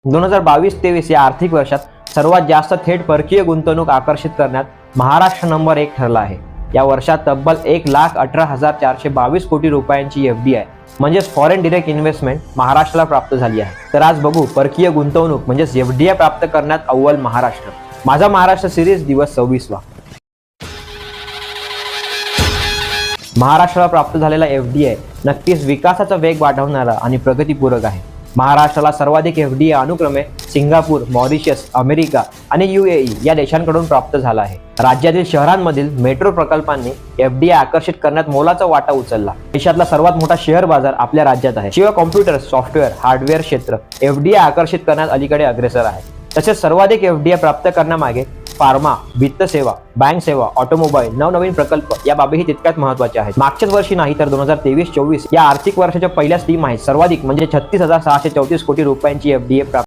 2022-23 या आर्थिक वर्षात सर्वात जास्त थेट परकीय गुंतवणूक आकर्षित करण्यात महाराष्ट्र नंबर 1 ठरला आहे। या वर्षात तब्बल 1,18,422 कोटी रुपयांची FDI म्हणजेच फॉरेन डिरेक्ट इन्व्हेस्टमेंट महाराष्ट्राला प्राप्त झाली आहे। तर आज बघू परकीय गुंतवणूक म्हणजेच FDI प्राप्त करण्यात अव्वल महाराष्ट्र। माझा महाराष्ट्र सिरीज दिवस 26वा। महाराष्ट्राला प्राप्त झालेला FDI नक्कीच विकासाचा वेग वाढवणारा आणि प्रगतीपूरक आहे। महाराष्ट्राला सर्वाधिक FDI अनुक्रमे सिंगापूर, मॉरिशस, अमेरिका आणि UAE या देशांकडून प्राप्त झाला आहे। राज्यातील शहरांमधील मेट्रो प्रकल्पांनी FDI आकर्षित करण्यात मोलाचा वाटा उचलला। देशातला सर्वात मोठा शेअर बाजार आपल्या राज्यात आहे। शिवाय कॉम्प्युटर, सॉफ्टवेअर, हार्डवेअर क्षेत्र FDI आकर्षित करण्यात अलीकडे अग्रेसर आहे। तसेच सर्वाधिक FDI प्राप्त करण्यामागे फार्मा, वित्त सेवा, बँक सेवा, ऑटोमोबाईल, नवनवीन प्रकल्प या बाबीही तितक्याच महत्त्वाच्या आहेत। मागच्याच वर्षी नाही तर 2023-24 या आर्थिक वर्षाच्या पहिल्याच तिमाहीत सर्वाधिक म्हणजे 36,634 कोटी रुपयांची FDI प्राप्त